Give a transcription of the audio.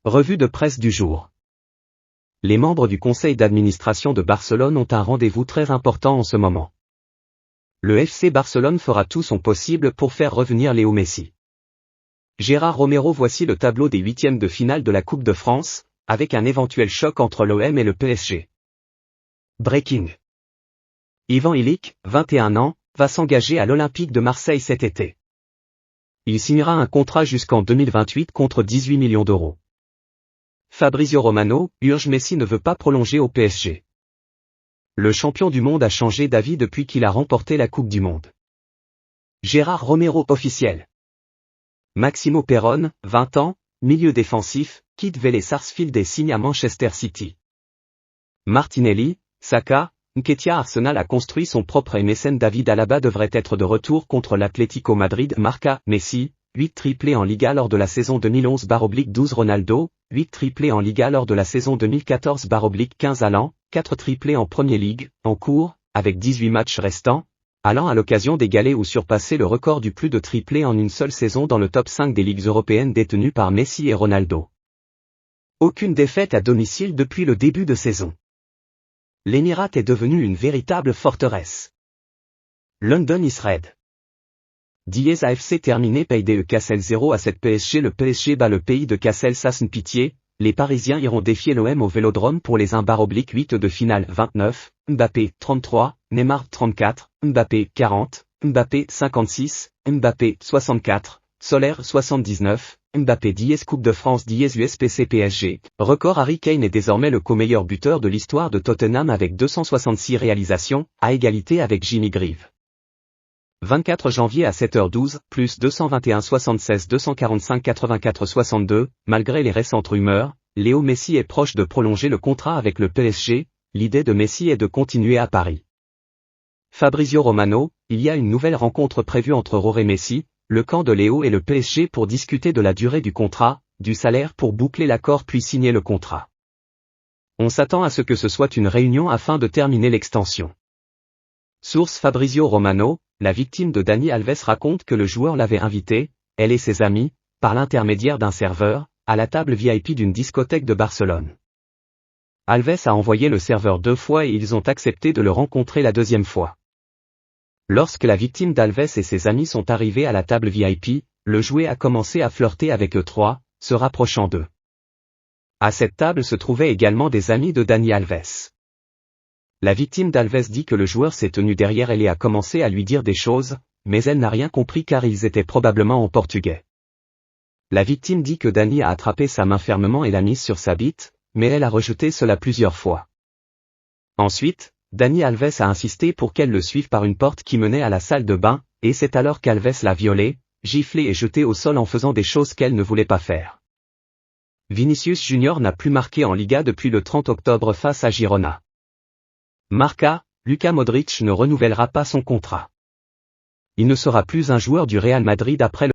Revue de presse du jour. Les membres du conseil d'administration de Barcelone ont un rendez-vous très important en ce moment. Le FC Barcelone fera tout son possible pour faire revenir Léo Messi. Gérard Romero. Voici le tableau des huitièmes de finale de la Coupe de France, avec un éventuel choc entre l'OM et le PSG. Breaking. Ivan Ilić, 21 ans, va s'engager à l'Olympique de Marseille cet été. Il signera un contrat jusqu'en 2028 contre 18 millions d'euros. Fabrizio Romano urge Messi ne veut pas prolonger au PSG. Le champion du monde a changé d'avis depuis qu'il a remporté la Coupe du Monde. Gérard Romero officiel. Maximo Perrone, 20 ans, milieu défensif, quitte Vélez Sarsfield et signe à Manchester City. Martinelli, Saka, Nketiah. Arsenal a construit son propre MSN. David Alaba devrait être de retour contre l'Atlético Madrid. Marca. Messi, 8 triplés en Liga lors de la saison 2011/12. Ronaldo, 8 triplés en Liga lors de la saison 2014/15. Haaland, 4 triplés en Premier League, en cours, avec 18 matchs restants. Haaland a l'occasion d'égaler ou surpasser le record du plus de triplés en une seule saison dans le top 5 des ligues européennes détenues par Messi et Ronaldo. Aucune défaite à domicile depuis le début de saison. L'Émirat est devenu une véritable forteresse. London is red. Diez AFC terminé. Payde Cassel 0-7 PSG. Le PSG bat le pays de Cassel sans pitié. Les Parisiens iront défier l'OM au Vélodrome pour les 1/8 de finale. 29, Mbappé 33, Neymar 34, Mbappé 40, Mbappé 56, Mbappé 64, Soler 79, Mbappé 10. Coupe de France 10 USPC PSG. Record. Harry Kane est désormais le co-meilleur buteur de l'histoire de Tottenham avec 266 réalisations, à égalité avec Jimmy Greaves. 24 janvier à 7h12, plus 221 76 245 84 62, malgré les récentes rumeurs, Léo Messi est proche de prolonger le contrat avec le PSG, l'idée de Messi est de continuer à Paris. Fabrizio Romano, il y a une nouvelle rencontre prévue entre Roré Messi, le camp de Léo et le PSG pour discuter de la durée du contrat, du salaire pour boucler l'accord puis signer le contrat. On s'attend à ce que ce soit une réunion afin de terminer l'extension. Source Fabrizio Romano, la victime de Dani Alves raconte que le joueur l'avait invité, elle et ses amis, par l'intermédiaire d'un serveur, à la table VIP d'une discothèque de Barcelone. Alves a envoyé le serveur 2 fois et ils ont accepté de le rencontrer la deuxième fois. Lorsque la victime d'Alves et ses amis sont arrivés à la table VIP, le jouet a commencé à flirter avec eux trois, se rapprochant d'eux. À cette table se trouvaient également des amis de Dani Alves. La victime d'Alves dit que le joueur s'est tenu derrière elle et a commencé à lui dire des choses, mais elle n'a rien compris car ils étaient probablement en portugais. La victime dit que Dani a attrapé sa main fermement et l'a mise sur sa bite, mais elle a rejeté cela plusieurs fois. Ensuite, Dani Alves a insisté pour qu'elle le suive par une porte qui menait à la salle de bain, et c'est alors qu'Alves l'a violée, giflée et jetée au sol en faisant des choses qu'elle ne voulait pas faire. Vinicius Junior n'a plus marqué en Liga depuis le 30 octobre face à Girona. Marca, Luka Modric ne renouvellera pas son contrat. Il ne sera plus un joueur du Real Madrid après le